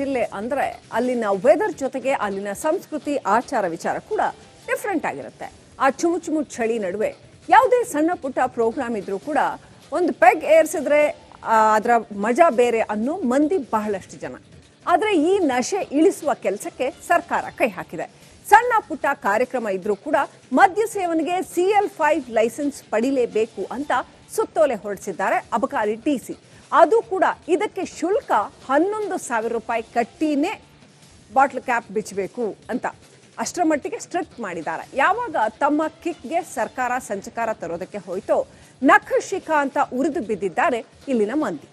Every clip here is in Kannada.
ಜಿಲ್ಲೆ ಅಂದರೆ ಅಲ್ಲಿನ ವೆದರ್ ಜೊತೆಗೆ ಅಲ್ಲಿನ ಸಂಸ್ಕೃತಿ ಆಚಾರ ವಿಚಾರ ಕೂಡ ಡಿಫ್ರೆಂಟ್ ಆಗಿರುತ್ತೆ. ಆ ಚುಮು ಚಳಿ ನಡುವೆ ಯಾವುದೇ ಸಣ್ಣ ಪುಟ್ಟ ಪ್ರೋಗ್ರಾಮ್ ಇದ್ರೂ ಕೂಡ ಒಂದು ಪೆಗ್ ಏರ್ಸಿದ್ರೆ ಅದರ ಮಜಾ ಬೇರೆ ಅನ್ನೋ ಮಂದಿ ಬಹಳಷ್ಟು ಜನ. ಆದರೆ ಈ ನಶೆ ಇಳಿಸುವ ಕೆಲಸಕ್ಕೆ ಸರ್ಕಾರ ಕೈ ಹಾಕಿದೆ. ಸಣ್ಣ ಪುಟ್ಟ ಕಾರ್ಯಕ್ರಮ ಇದ್ರೂ ಕೂಡ ಮದ್ಯ ಸೇವನೆಗೆ CL5 ಲೈಸೆನ್ಸ್ ಪಡಿಲೇಬೇಕು ಅಂತ ಸುತ್ತೋಲೆ ಹೊರಡಿಸಿದ್ದಾರೆ ಅಬಕಾರಿ ಡಿಸಿ. ಅದು ಕೂಡ ಇದಕ್ಕೆ ಶುಲ್ಕ 11,000 ರೂಪಾಯಿ ಕಟ್ಟಿನೇ ಬಾಟ್ಲ್ ಕ್ಯಾಪ್ ಬಿಚ್ಚಬೇಕು ಅಂತ ಅಷ್ಟರ ಮಟ್ಟಿಗೆ ಸ್ಟ್ರಿಕ್ಟ್ ಮಾಡಿದ್ದಾರೆ. ಯಾವಾಗ ತಮ್ಮ ಕಿಕ್ಗೆ ಸರ್ಕಾರ ಸಂಚಕಾರ ತರೋದಕ್ಕೆ ಹೋಯ್ತೋ ನಖಶಿಖ ಅಂತ ಉರಿದು ಬಿದ್ದಿದ್ದಾರೆ ಇಲ್ಲಿನ ಮಂದಿ.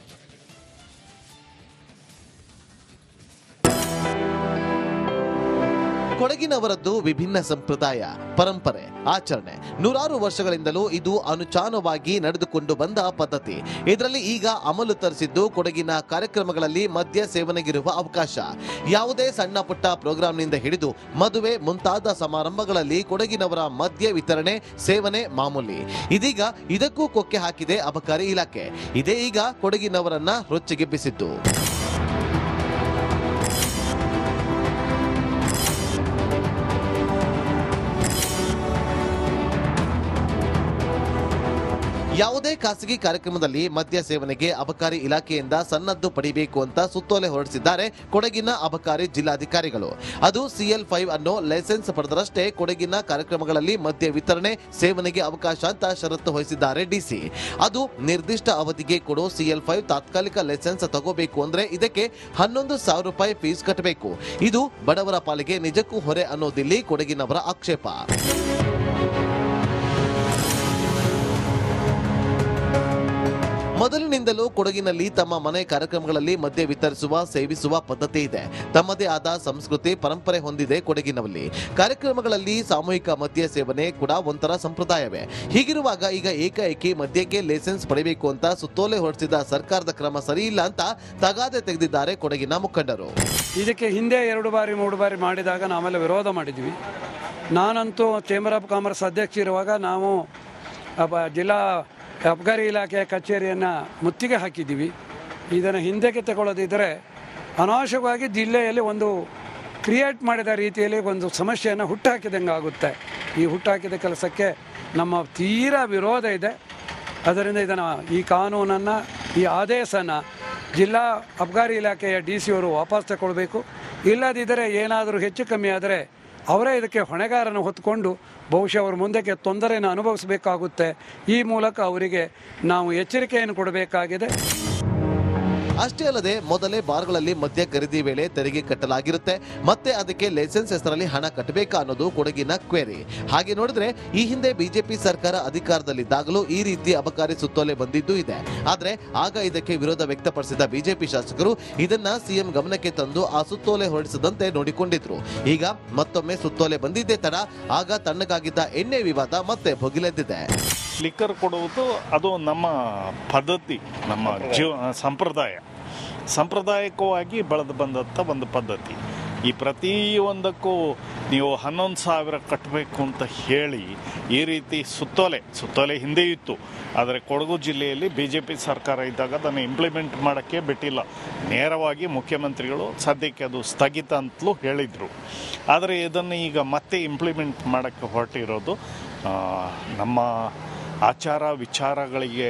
ಕೊಡಗಿನವರದ್ದು ವಿಭಿನ್ನ ಸಂಪ್ರದಾಯ, ಪರಂಪರೆ, ಆಚರಣೆ. ನೂರಾರು ವರ್ಷಗಳಿಂದಲೂ ಇದು ಅನುಚಾನವಾಗಿ ನಡೆದುಕೊಂಡು ಬಂದ ಪದ್ಧತಿ. ಇದರಲ್ಲಿ ಈಗ ಅಮಲು ತರಿಸಿದ್ದು ಕೊಡಗಿನ ಕಾರ್ಯಕ್ರಮಗಳಲ್ಲಿ ಮದ್ಯ ಸೇವನೆಗಿರುವ ಅವಕಾಶ. ಯಾವುದೇ ಸಣ್ಣ ಪುಟ್ಟ ಪ್ರೋಗ್ರಾಂನಿಂದ ಹಿಡಿದು ಮದುವೆ ಮುಂತಾದ ಸಮಾರಂಭಗಳಲ್ಲಿ ಕೊಡಗಿನವರ ಮದ್ಯ ವಿತರಣೆ ಸೇವನೆ ಮಾಮೂಲಿ. ಇದೀಗ ಇದಕ್ಕೂ ಕೊಕ್ಕೆ ಹಾಕಿದೆ ಅಬಕಾರಿ ಇಲಾಖೆ. ಇದೇ ಈಗ ಕೊಡಗಿನವರನ್ನ ರೊಚ್ಚಿಗೆಬ್ಬಿಸಿದ್ದು. ಯಾವುದೇ ಖಾಸಗಿ ಕಾರ್ಯಕ್ರಮದಲ್ಲಿ ಮದ್ಯ ಸೇವನೆಗೆ ಅಬಕಾರಿ ಇಲಾಖೆಯಿಂದ ಸನ್ನದ್ದು ಪಡಿಬೇಕು ಅಂತ ಸುತ್ತೋಲೆ ಹೊರಡಿಸಿದ್ದಾರೆ ಕೊಡಗಿನ ಅಬಕಾರಿ ಜಿಲ್ಲಾಧಿಕಾರಿಗಳು. ಅದು CL5 ಅನ್ನೋ ಲೈಸೆನ್ಸ್ ಪಡೆದರಷ್ಟೇ ಕೊಡಗಿನ ಕಾರ್ಯಕ್ರಮಗಳಲ್ಲಿ ಮದ್ಯ ವಿತರಣೆ ಸೇವನೆಗೆ ಅವಕಾಶ ಅಂತ ಷರತ್ತು ವಹಿಸಿದ್ದಾರೆ ಡಿಸಿ. ಅದು ನಿರ್ದಿಷ್ಟ ಅವಧಿಗೆ ಕೊಡೋ CL5 ತಾತ್ಕಾಲಿಕ ಲೈಸೆನ್ಸ್ ತಗೋಬೇಕು ಅಂದ್ರೆ ಇದಕ್ಕೆ 11,000 ರೂಪಾಯಿ ಫೀಸ್ ಕಟ್ಟಬೇಕು. ಇದು ಬಡವರ ಪಾಲಿಗೆ ನಿಜಕ್ಕೂ ಹೊರೆ ಅನ್ನೋದಿಲ್ಲಿ ಕೊಡಗಿನವರ ಆಕ್ಷೇಪ. ಮೊದಲಿನಿಂದಲೂ ಕೊಡಗಿನಲ್ಲಿ ತಮ್ಮ ಮನೆ ಕಾರ್ಯಕ್ರಮಗಳಲ್ಲಿ ಮದ್ಯ ವಿತರಿಸುವ ಸೇವಿಸುವ ಪದ್ಧತಿ ಇದೆ. ತಮ್ಮದೇ ಆದ ಸಂಸ್ಕೃತಿ ಪರಂಪರೆ ಹೊಂದಿದೆ ಕೊಡಗಿನಲ್ಲಿ. ಕಾರ್ಯಕ್ರಮಗಳಲ್ಲಿ ಸಾಮೂಹಿಕ ಮದ್ಯ ಸೇವನೆ ಕೂಡ ಒಂಥರ ಸಂಪ್ರದಾಯವೇ. ಹೀಗಿರುವಾಗ ಈಗ ಏಕಾಏಕಿ ಮದ್ಯಕ್ಕೆ ಲೈಸೆನ್ಸ್ ಪಡೆಯಬೇಕು ಅಂತ ಸುತ್ತೋಲೆ ಹೊರಡಿಸಿದ ಸರ್ಕಾರದ ಕ್ರಮ ಸರಿಯಿಲ್ಲ ಅಂತ ತಗಾದೆ ತೆಗೆದಿದ್ದಾರೆ ಕೊಡಗಿನ ಮುಖಂಡರು. ಇದಕ್ಕೆ ಹಿಂದೆ 2 ಬಾರಿ 3 ಬಾರಿ ಮಾಡಿದಾಗ ನಾವೆಲ್ಲ ವಿರೋಧ ಮಾಡಿದ್ವಿ. ನಾನಂತೂ ಚೇಂಬರ್ ಆಫ್ ಕಾಮರ್ಸ್ ಅಧ್ಯಕ್ಷ ಇರುವಾಗ ನಾವು ಜಿಲ್ಲಾ ಅಬಕಾರಿ ಇಲಾಖೆಯ ಕಚೇರಿಯನ್ನು ಮುತ್ತಿಗೆ ಹಾಕಿದ್ದೀವಿ. ಇದನ್ನು ಹಿಂದಕ್ಕೆ ತಗೊಳ್ಳೋದಿದ್ದರೆ ಅನಾವಶ್ಯಕವಾಗಿ ಜಿಲ್ಲೆಯಲ್ಲಿ ಒಂದು ಕ್ರಿಯೇಟ್ ಮಾಡಿದ ರೀತಿಯಲ್ಲಿ ಒಂದು ಸಮಸ್ಯೆಯನ್ನು ಹುಟ್ಟುಹಾಕಿದಂಗೆ ಆಗುತ್ತೆ. ಈ ಹುಟ್ಟುಹಾಕಿದ ಕೆಲಸಕ್ಕೆ ನಮ್ಮ ತೀರಾ ವಿರೋಧ ಇದೆ. ಅದರಿಂದ ಈ ಕಾನೂನನ್ನು ಈ ಆದೇಶನ ಜಿಲ್ಲಾ ಅಬಕಾರಿ ಇಲಾಖೆಯ DC ಅವರು ವಾಪಸ್ ತಗೊಳ್ಬೇಕು. ಇಲ್ಲದಿದ್ದರೆ ಏನಾದರೂ ಹೆಚ್ಚು ಕಮ್ಮಿ ಆದರೆ ಅವರೇ ಇದಕ್ಕೆ ಹೊಣೆಗಾರನ್ನು ಹೊತ್ತುಕೊಂಡು ಬಹುಶಃ ಅವರು ಮುಂದಕ್ಕೆ ತೊಂದರೆಯನ್ನು ಅನುಭವಿಸಬೇಕಾಗುತ್ತೆ. ಈ ಮೂಲಕ ಅವರಿಗೆ ನಾವು ಎಚ್ಚರಿಕೆಯನ್ನು ಕೊಡಬೇಕಾಗಿದೆ. ಅಷ್ಟೇ ಅಲ್ಲದೆ ಮೊದಲೇ ಬಾರ್ಗಳಲ್ಲಿ ಮದ್ಯ ಖರೀದಿ ವೇಳೆ ತೆರಿಗೆ ಕಟ್ಟಲಾಗಿರುತ್ತೆ. ಮತ್ತೆ ಅದಕ್ಕೆ ಲೈಸೆನ್ಸ್ ಹೆಸರಲ್ಲಿ ಹಣ ಕಟ್ಟಬೇಕಾ ಅನ್ನೋದು ಕೊಡಗಿನ ಕ್ವೇರಿ. ಹಾಗೆ ನೋಡಿದ್ರೆ ಈ ಹಿಂದೆ ಬಿಜೆಪಿ ಸರ್ಕಾರ ಅಧಿಕಾರದಲ್ಲಿದ್ದಾಗಲೂ ಈ ರೀತಿ ಅಬಕಾರಿ ಸುತ್ತೋಲೆ ಬಂದಿದ್ದೂ ಇದೆ. ಆದ್ರೆ ಆಗ ಇದಕ್ಕೆ ವಿರೋಧ ವ್ಯಕ್ತಪಡಿಸಿದ ಬಿಜೆಪಿ ಶಾಸಕರು ಇದನ್ನ ಸಿಎಂ ಗಮನಕ್ಕೆ ತಂದು ಆ ಸುತ್ತೋಲೆ ಹೊರಡಿಸದಂತೆ ನೋಡಿಕೊಂಡಿದ್ರು. ಈಗ ಮತ್ತೊಮ್ಮೆ ಸುತ್ತೋಲೆ ಬಂದಿದ್ದೇ ತಡ ಆಗ ತಣ್ಣಗಾಗಿದ್ದ ಎಣ್ಣೆ ವಿವಾದ ಮತ್ತೆ ಭುಗಿಲೆದ್ದಿದೆ. ಲಿಕ್ಕರ್ ಕೊಡುವುದು ಅದು ನಮ್ಮ ಪದ್ಧತಿ, ನಮ್ಮ ಸಾಂಪ್ರದಾಯಿಕವಾಗಿ ಬೆಳೆದು ಬಂದಂಥ ಒಂದು ಪದ್ಧತಿ. ಈ ಪ್ರತಿಯೊಂದಕ್ಕೂ ನೀವು 11,000 ಕಟ್ಟಬೇಕು ಅಂತ ಹೇಳಿ ಈ ರೀತಿ ಸುತ್ತೋಲೆ ಹಿಂದೆ ಇತ್ತು. ಆದರೆ ಕೊಡಗು ಜಿಲ್ಲೆಯಲ್ಲಿ BJP ಸರ್ಕಾರ ಇದ್ದಾಗ ಅದನ್ನು ಇಂಪ್ಲಿಮೆಂಟ್ ಮಾಡೋಕ್ಕೆ ಬಿಟ್ಟಿಲ್ಲ. ನೇರವಾಗಿ ಮುಖ್ಯಮಂತ್ರಿಗಳು ಸದ್ಯಕ್ಕೆ ಅದು ಸ್ಥಗಿತ ಅಂತಲೂ ಹೇಳಿದರು. ಆದರೆ ಇದನ್ನು ಈಗ ಮತ್ತೆ ಇಂಪ್ಲಿಮೆಂಟ್ ಮಾಡೋಕ್ಕೆ ಹೊರಟಿರೋದು ನಮ್ಮ ಆಚಾರ ವಿಚಾರಗಳಿಗೆ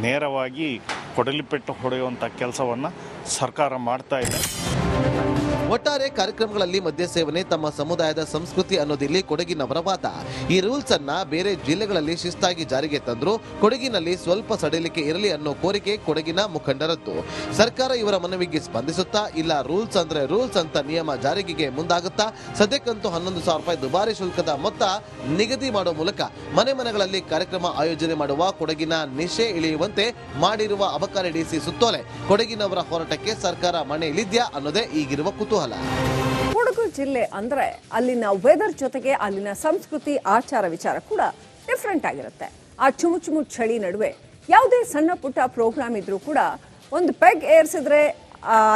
ನೇರವಾಗಿ ಕೊಡಲಿಪೆಟ್ಟು ಹೊಡೆಯುವಂಥ ಕೆಲಸವನ್ನು ಸರ್ಕಾರ ಮಾಡ್ತಾ ಇದೆ. ಒಟ್ಟಾರೆ ಕಾರ್ಯಕ್ರಮಗಳಲ್ಲಿ ಮದ್ಯ ಸೇವನೆ ತಮ್ಮ ಸಮುದಾಯದ ಸಂಸ್ಕೃತಿ ಅನ್ನೋದಿಲ್ಲಿ ಕೊಡಗಿನವರ ವಾದ. ಈ ರೂಲ್ಸ್ ಅನ್ನ ಬೇರೆ ಜಿಲ್ಲೆಗಳಲ್ಲಿ ಶಿಸ್ತಾಗಿ ಜಾರಿಗೆ ತಂದ್ರು ಕೊಡಗಿನಲ್ಲಿ ಸ್ವಲ್ಪ ಸಡಿಲಿಕೆ ಇರಲಿ ಅನ್ನೋ ಕೋರಿಕೆ ಕೊಡಗಿನ ಮುಖಂಡರದ್ದು. ಸರ್ಕಾರ ಇವರ ಮನವಿಗೆ ಸ್ಪಂದಿಸುತ್ತಾ ಇಲ್ಲ ರೂಲ್ಸ್ ಅಂದ್ರೆ ರೂಲ್ಸ್ ಅಂತ ನಿಯಮ ಜಾರಿಗೆ ಮುಂದಾಗುತ್ತಾ ಸದ್ಯಕ್ಕಂತೂ 11,000 ರೂಪಾಯಿ ದುಬಾರಿ ಶುಲ್ಕದ ಮೊತ್ತ ನಿಗದಿ ಮಾಡುವ ಮೂಲಕ ಮನೆಗಳಲ್ಲಿ ಕಾರ್ಯಕ್ರಮ ಆಯೋಜನೆ ಮಾಡುವ ಕೊಡಗಿನ ನಿಶೆ ಇಳಿಯುವಂತೆ ಮಾಡಿರುವ ಅಬಕಾರಿ DC ಸುತ್ತೋಲೆ ಕೊಡಗಿನವರ ಹೋರಾಟಕ್ಕೆ ಸರ್ಕಾರ ಮಣೆ ಇಳಿದ್ಯಾ ಅನ್ನೋದೇ ಈಗಿರುವ ಕುತೂಹಲ. ಕೊಡಗು ಜಿಲ್ಲೆ ಅಂದ್ರೆ ಅಲ್ಲಿನ ವೆದರ್ ಜೊತೆಗೆ ಅಲ್ಲಿನ ಸಂಸ್ಕೃತಿ ಆಚಾರ ವಿಚಾರ ಕೂಡ ಡಿಫ್ರೆಂಟ್ ಆಗಿರುತ್ತೆ. ಆ ಚುಮು ಚಳಿ ನಡುವೆ ಯಾವುದೇ ಸಣ್ಣ ಪುಟ್ಟ ಪ್ರೋಗ್ರಾಮ್ ಇದ್ರೂ ಕೂಡ ಒಂದು ಪೆಗ್ ಏರ್ಸಿದ್ರೆ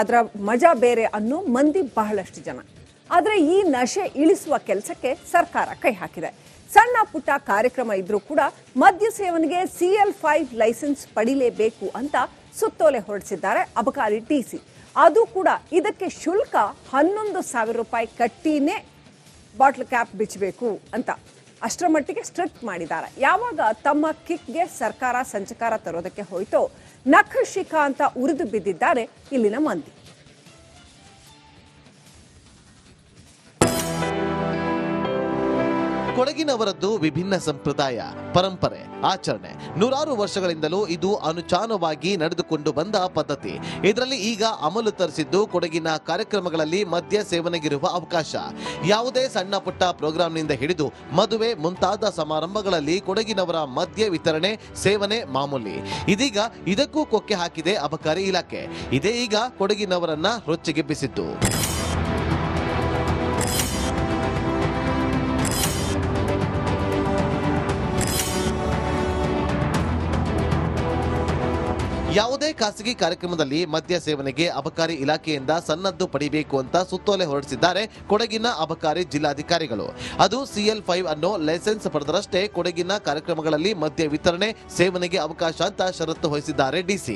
ಅದರ ಮಜಾ ಬೇರೆ ಅನ್ನೋ ಮಂದಿ ಬಹಳಷ್ಟು ಜನ. ಆದರೆ ಈ ನಶೆ ಇಳಿಸುವ ಕೆಲಸಕ್ಕೆ ಸರ್ಕಾರ ಕೈ ಹಾಕಿದೆ. ಸಣ್ಣ ಪುಟ್ಟ ಕಾರ್ಯಕ್ರಮ ಇದ್ರೂ ಕೂಡ ಮದ್ಯ ಸೇವನೆಗೆ CL5 ಲೈಸೆನ್ಸ್ ಪಡಿಲೇಬೇಕು ಅಂತ ಸುತ್ತೋಲೆ ಹೊರಡಿಸಿದ್ದಾರೆ ಅಬಕಾರಿ ಡಿಸಿ. ಅದು ಕೂಡ ಇದಕ್ಕೆ ಶುಲ್ಕ 11,000 ರೂಪಾಯಿ ಕಟ್ಟಿನೇ ಬಾಟ್ಲ್ ಕ್ಯಾಪ್ ಬಿಚ್ಚಬೇಕು ಅಂತ ಅಷ್ಟರ ಮಟ್ಟಿಗೆ ಸ್ಟ್ರಿಕ್ಟ್ ಮಾಡಿದ್ದಾರೆ. ಯಾವಾಗ ತಮ್ಮ ಕಿಕ್ಗೆ ಸರ್ಕಾರ ಸಂಚಕಾರ ತರೋದಕ್ಕೆ ಹೋಯ್ತೋ ನಖ ಶಿಖ ಅಂತ ಉರಿದು ಬಿದ್ದಿದ್ದಾರೆ ಇಲ್ಲಿನ ಮಂದಿ. ಕೊಡಗಿನವರದ್ದು ವಿಭಿನ್ನ ಸಂಪ್ರದಾಯ, ಪರಂಪರೆ, ಆಚರಣೆ. ನೂರಾರು ವರ್ಷಗಳಿಂದಲೂ ಇದು ಅನುಚಾನವಾಗಿ ನಡೆದುಕೊಂಡು ಬಂದ ಪದ್ಧತಿ. ಇದರಲ್ಲಿ ಈಗ ಅಮಲು ತರಿಸಿದ್ದು ಕೊಡಗಿನ ಕಾರ್ಯಕ್ರಮಗಳಲ್ಲಿ ಮದ್ಯ ಸೇವನೆಗಿರುವ ಅವಕಾಶ. ಯಾವುದೇ ಸಣ್ಣ ಪುಟ್ಟ ಪ್ರೋಗ್ರಾಂನಿಂದ ಹಿಡಿದು ಮದುವೆ ಮುಂತಾದ ಸಮಾರಂಭಗಳಲ್ಲಿ ಕೊಡಗಿನವರ ಮದ್ಯ ವಿತರಣೆ ಸೇವನೆ ಮಾಮೂಲಿ. ಇದೀಗ ಇದಕ್ಕೂ ಕೊಕ್ಕೆ ಹಾಕಿದೆ ಅಬಕಾರಿ ಇಲಾಖೆ. ಇದೇ ಈಗ ಕೊಡಗಿನವರನ್ನ ರೊಚ್ಚಿಗೆಬ್ಬಿಸಿದ್ದು. ಯಾವುದೇ ಖಾಸಗಿ ಕಾರ್ಯಕ್ರಮದಲ್ಲಿ ಮದ್ಯ ಸೇವನೆಗೆ ಅಬಕಾರಿ ಇಲಾಖೆಯಿಂದ ಸನ್ನದ್ದು ಪಡಿಬೇಕು ಅಂತ ಸುತ್ತೋಲೆ ಹೊರಡಿಸಿದ್ದಾರೆ ಕೊಡಗಿನ ಅಬಕಾರಿ ಜಿಲ್ಲಾಧಿಕಾರಿಗಳು. ಅದು CL5 ಅನ್ನೋ ಲೈಸೆನ್ಸ್ ಪಡೆದರಷ್ಟೇ ಕೊಡಗಿನ ಕಾರ್ಯಕ್ರಮಗಳಲ್ಲಿ ಮದ್ಯ ವಿತರಣೆ ಸೇವನೆಗೆ ಅವಕಾಶ ಅಂತ ಷರತ್ತು ವಹಿಸಿದ್ದಾರೆ DC.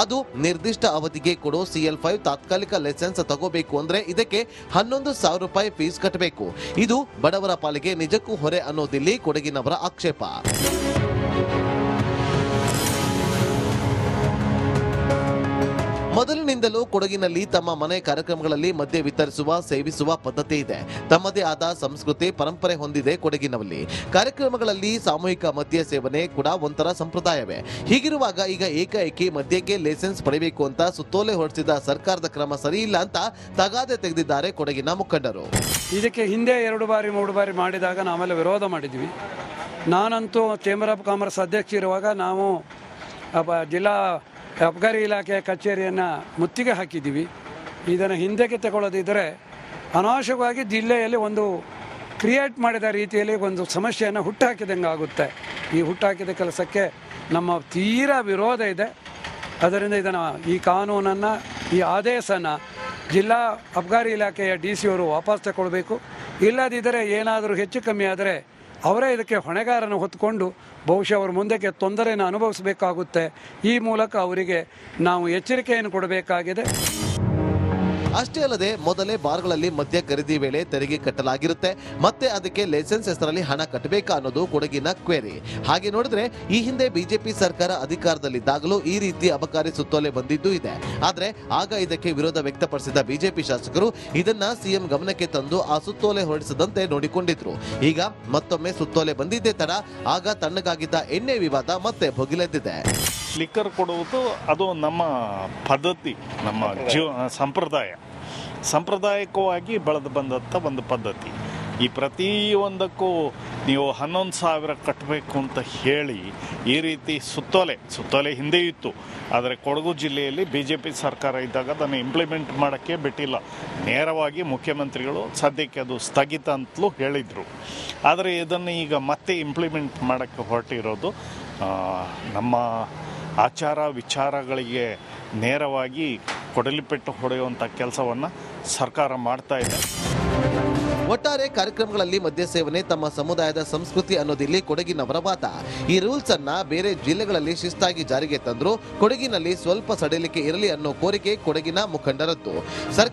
ಅದು ನಿರ್ದಿಷ್ಟ ಅವಧಿಗೆ ಕೊಡೋ CL5 ತಾತ್ಕಾಲಿಕ ಲೈಸೆನ್ಸ್ ತಗೋಬೇಕು ಅಂದ್ರೆ ಇದಕ್ಕೆ 11,000 ರೂಪಾಯಿ ಫೀಸ್ ಕಟ್ಟಬೇಕು. ಇದು ಬಡವರ ಪಾಲಿಗೆ ನಿಜಕ್ಕೂ ಹೊರೆ ಅನ್ನೋದಿಲ್ಲಿ ಕೊಡಗಿನವರ ಆಕ್ಷೇಪ. ಮೊದಲಿನಿಂದಲೂ ಕೊಡಗಿನಲ್ಲಿ ತಮ್ಮ ಮನೆ ಕಾರ್ಯಕ್ರಮಗಳಲ್ಲಿ ಮದ್ಯ ವಿತರಿಸುವ ಸೇವಿಸುವ ಪದ್ಧತಿ ಇದೆ. ತಮ್ಮದೇ ಆದ ಸಂಸ್ಕೃತಿ ಪರಂಪರೆ ಹೊಂದಿದೆ ಕೊಡಗಿನಲ್ಲಿ. ಕಾರ್ಯಕ್ರಮಗಳಲ್ಲಿ ಸಾಮೂಹಿಕ ಮದ್ಯ ಸೇವನೆ ಕೂಡ ಒಂಥರ ಸಂಪ್ರದಾಯವೇ. ಹೀಗಿರುವಾಗ ಈಗ ಏಕಾಏಕಿ ಮದ್ಯಕ್ಕೆ ಲೈಸೆನ್ಸ್ ಪಡೆಯಬೇಕು ಅಂತ ಸುತ್ತೋಲೆ ಹೊರಡಿಸಿದ ಸರ್ಕಾರದ ಕ್ರಮ ಸರಿಯಿಲ್ಲ ಅಂತ ತಗಾದೆ ತೆಗೆದಿದ್ದಾರೆ ಕೊಡಗಿನ ಮುಖಂಡರು. ಇದಕ್ಕೆ ಹಿಂದೆ 2 ಬಾರಿ 3 ಬಾರಿ ಮಾಡಿದಾಗ ನಾವೆಲ್ಲ ವಿರೋಧ ಮಾಡಿದ್ವಿ. ನಾನಂತೂ ಚೇಂಬರ್ ಆಫ್ ಕಾಮರ್ಸ್ ಅಧ್ಯಕ್ಷ ಇರುವಾಗ ನಾವು ಜಿಲ್ಲಾ ಅಬಕಾರಿ ಇಲಾಖೆಯ ಕಚೇರಿಯನ್ನು ಮುತ್ತಿಗೆ ಹಾಕಿದ್ದೀವಿ. ಇದನ್ನು ಹಿಂದಕ್ಕೆ ತಗೊಳ್ಳೋದಿದ್ದರೆ ಅನಾವಶ್ಯಕವಾಗಿ ಜಿಲ್ಲೆಯಲ್ಲಿ ಒಂದು ಕ್ರಿಯೇಟ್ ಮಾಡಿದ ರೀತಿಯಲ್ಲಿ ಒಂದು ಸಮಸ್ಯೆಯನ್ನು ಹುಟ್ಟುಹಾಕಿದಂಗೆ ಆಗುತ್ತೆ. ಈ ಹುಟ್ಟುಹಾಕಿದ ಕೆಲಸಕ್ಕೆ ನಮ್ಮ ತೀರಾ ವಿರೋಧ ಇದೆ. ಅದರಿಂದ ಇದನ್ನು ಈ ಕಾನೂನನ್ನು ಈ ಆದೇಶನ ಜಿಲ್ಲಾ ಅಬಕಾರಿ ಇಲಾಖೆಯ DC ಅವರು ವಾಪಸ್ ತಗೊಳ್ಬೇಕು. ಇಲ್ಲದಿದ್ದರೆ ಏನಾದರೂ ಹೆಚ್ಚು ಕಮ್ಮಿ ಆದರೆ ಅವರೇ ಇದಕ್ಕೆ ಹೊಣೆಗಾರನ ಹೊತ್ತುಕೊಂಡು ಬಹುಶಃ ಅವರು ಮುಂದಕ್ಕೆ ತೊಂದರೆಯನ್ನು ಅನುಭವಿಸಬೇಕಾಗುತ್ತೆ. ಈ ಮೂಲಕ ಅವರಿಗೆ ನಾವು ಎಚ್ಚರಿಕೆಯನ್ನು ಕೊಡಬೇಕಾಗಿದೆ. ಅಷ್ಟೇ ಅಲ್ಲದೆ ಮೊದಲೇ ಬಾರ್ಗಳಲ್ಲಿ ಮದ್ಯ ಖರೀದಿ ವೇಳೆ ತೆರಿಗೆ ಕಟ್ಟಲಾಗಿರುತ್ತೆ. ಮತ್ತೆ ಅದಕ್ಕೆ ಲೈಸೆನ್ಸ್ ಹೆಸರಲ್ಲಿ ಹಣ ಕಟ್ಟಬೇಕಾ ಅನ್ನೋದು ಕೊಡಗಿನ ಕ್ವೇರಿ. ಹಾಗೆ ನೋಡಿದ್ರೆ ಈ ಹಿಂದೆ ಬಿಜೆಪಿ ಸರ್ಕಾರ ಅಧಿಕಾರದಲ್ಲಿದ್ದಾಗಲೂ ಈ ರೀತಿ ಅಬಕಾರಿ ಸುತ್ತೋಲೆ ಬಂದಿದ್ದೂ ಇದೆ. ಆದ್ರೆ ಆಗ ಇದಕ್ಕೆ ವಿರೋಧ ವ್ಯಕ್ತಪಡಿಸಿದ ಬಿಜೆಪಿ ಶಾಸಕರು ಇದನ್ನ ಸಿಎಂ ಗಮನಕ್ಕೆ ತಂದು ಆ ಸುತ್ತೋಲೆ ಹೊರಡಿಸದಂತೆ ನೋಡಿಕೊಂಡಿದ್ರು. ಈಗ ಮತ್ತೊಮ್ಮೆ ಸುತ್ತೋಲೆ ಬಂದಿದ್ದೇ ತಡ ಆಗ ತಣ್ಣಗಾಗಿದ್ದ ಎಣ್ಣೆ ವಿವಾದ ಮತ್ತೆ ಭುಗಿಲೆದ್ದಿದೆ. ಲಿಕ್ಕರ್ ಕೊಡುವುದು ಅದು ನಮ್ಮ ಪದ್ಧತಿ, ನಮ್ಮ ಸಾಂಪ್ರದಾಯಿಕವಾಗಿ ಬೆಳೆದು ಬಂದಂಥ ಒಂದು ಪದ್ಧತಿ. ಈ ಪ್ರತಿಯೊಂದಕ್ಕೂ ನೀವು 11,000 ಕಟ್ಟಬೇಕು ಅಂತ ಹೇಳಿ ಈ ರೀತಿ ಸುತ್ತೋಲೆ ಹಿಂದೆ ಇತ್ತು. ಆದರೆ ಕೊಡಗು ಜಿಲ್ಲೆಯಲ್ಲಿ BJP ಸರ್ಕಾರ ಇದ್ದಾಗ ಅದನ್ನು ಇಂಪ್ಲಿಮೆಂಟ್ ಮಾಡೋಕ್ಕೆ ಬಿಟ್ಟಿಲ್ಲ. ನೇರವಾಗಿ ಮುಖ್ಯಮಂತ್ರಿಗಳು ಸದ್ಯಕ್ಕೆ ಅದು ಸ್ಥಗಿತ ಅಂತಲೂ ಹೇಳಿದರು. ಆದರೆ ಇದನ್ನು ಈಗ ಮತ್ತೆ ಇಂಪ್ಲಿಮೆಂಟ್ ಮಾಡೋಕ್ಕೆ ಹೊರಟಿರೋದು ನಮ್ಮ ಆಚಾರ ವಿಚಾರಗಳಿಗೆ ನೇರವಾಗಿ ಕೊಡಲಿಪೆಟ್ಟು ಹೊಡೆಯುವಂಥ ಕೆಲಸವನ್ನು ಸರ್ಕಾರ ಮಾಡ್ತಾ ಇದೆ. ಒಟ್ಟಾರೆ ಕಾರ್ಯಕ್ರಮಗಳಲ್ಲಿ ಮದ್ಯ ಸೇವನೆ ತಮ್ಮ ಸಮುದಾಯದ ಸಂಸ್ಕೃತಿ ಅನ್ನೋದಿಲ್ಲಿ ಕೊಡಗಿನವರ ವಾದ. ಈ ರೂಲ್ಸ್ ಅನ್ನ ಬೇರೆ ಜಿಲ್ಲೆಗಳಲ್ಲಿ ಶಿಸ್ತಾಗಿ ಜಾರಿಗೆ ತಂದ್ರು ಕೊಡಗಿನಲ್ಲಿ ಸ್ವಲ್ಪ ಸಡಿಲಿಕೆ ಇರಲಿ ಅನ್ನೋ ಕೋರಿಕೆ ಕೊಡಗಿನ ಮುಖಂಡರದ್ದು.